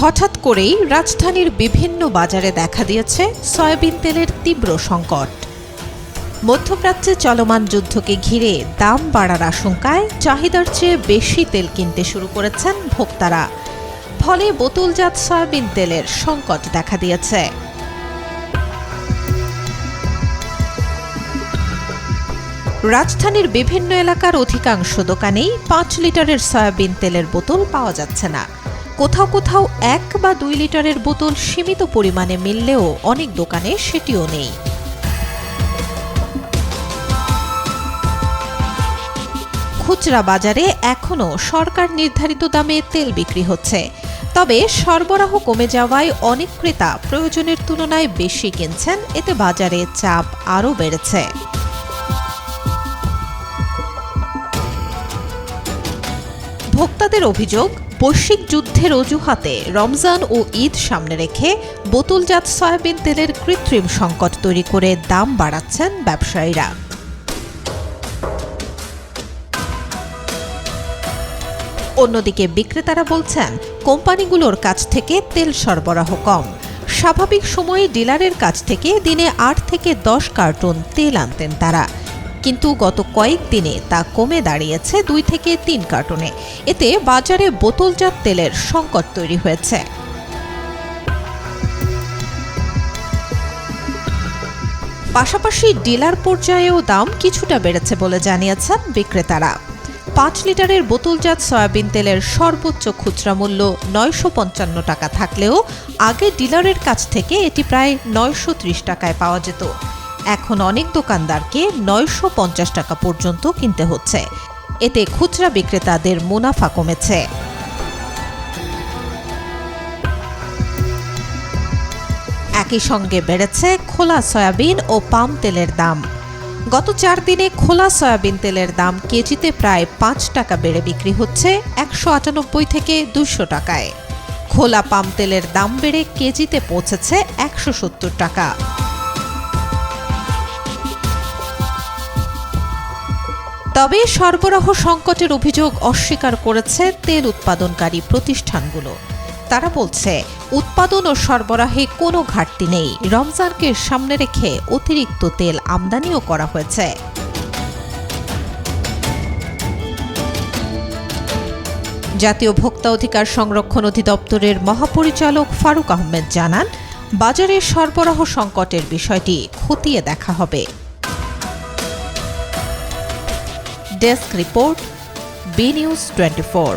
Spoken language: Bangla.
হঠাৎ করেই রাজধানীর বিভিন্ন বাজারে দেখা দিয়েছে সয়াবিন তেলের তীব্র সংকট। মধ্যপ্রাচ্যে চলমান যুদ্ধকে ঘিরে দাম বাড়ার আশঙ্কায় চাহিদার চেয়ে বেশি তেল কিনতে শুরু করেছেন ভোক্তারা। ফলে বোতলজাত সয়াবিন তেলের সংকট দেখা দিয়েছে। রাজধানীর বিভিন্ন এলাকার অধিকাংশ দোকানেই ৫ লিটারের সয়াবিন তেলের বোতল পাওয়া যাচ্ছে না। কোথাও কোথাও ১ বা ২ লিটারের বোতল সীমিত পরিমাণে মিললেও অনেক দোকানে সেটিও নেই। খুচরা বাজারে এখনও সরকার নির্ধারিত দামে তেল বিক্রি হচ্ছে, তবে সরবরাহ কমে যাওয়ায় অনেক ক্রেতা প্রয়োজনের তুলনায় বেশি কিনছেন। এতে বাজারে চাপ আরও বেড়েছে। ভোক্তাদের অভিযোগ, বৈশ্বিক যুদ্ধের অজুহাতে রমজান ও ঈদ সামনে রেখে বোতলজাত সয়াবিন তেলের কৃত্রিম সংকট তৈরি করে দাম বাড়াচ্ছেন ব্যবসায়ীরা। অন্যদিকে বিক্রেতারা বলছেন, কোম্পানিগুলোর কাছ থেকে তেল সরবরাহ কম। স্বাভাবিক সময়ে ডিলারের কাছ থেকে দিনে ৮ থেকে ১০ কার্টন তেল আনতেন তারা, কিন্তু গত কয়েকদিনে তা কমে দাঁড়িয়েছে ২ থেকে ৩ কার্টনে। এতে বাজারে বোতলজাত তেলের সংকট তৈরি হয়েছে। পাশাপাশি ডিলার পর্যায়েও দাম কিছুটা বেড়েছে বলে জানিয়েছেন বিক্রেতারা। ৫ লিটারের বোতলজাত সয়াবিন তেলের সর্বোচ্চ খুচরা মূল্য ৯৫৫ টাকা থাকলেও আগে ডিলারের কাছ থেকে এটি প্রায় ৯৩০ টাকায় পাওয়া যেত। এখন অনেক দোকানদারকে ৯৫০ টাকা পর্যন্ত কিনতে হচ্ছে। এতে খুচরা বিক্রেতাদের মুনাফা কমেছে। একই সঙ্গে বেড়েছে খোলা সয়াবিন ও পাম তেলের দাম। গত ৪ দিনে খোলা সয়াবিন তেলের দাম কেজিতে প্রায় ৫ টাকা বেড়ে বিক্রি হচ্ছে ১৯৮ থেকে ২০০ টাকায়। খোলা পাম তেলের দাম বেড়ে কেজিতে পৌঁছেছে ১৭০ টাকা। তবে সরবরাহ সংকটের অভিযোগ অস্বীকার করেছে তেল উৎপাদনকারী প্রতিষ্ঠানগুলো। তারা বলছে, উৎপাদন ও সরবরাহে কোনো ঘাটতি নেই। রমজানকে সামনে রেখে অতিরিক্ত তেল আমদানিও করা হয়েছে। জাতীয় ভোক্তা অধিকার সংরক্ষণ অধিদপ্তরের মহাপরিচালক ফারুক আহমেদ জানান, বাজারে সরবরাহ সংকটের বিষয়টি খতিয়ে দেখা হবে। Desk report, B news 24।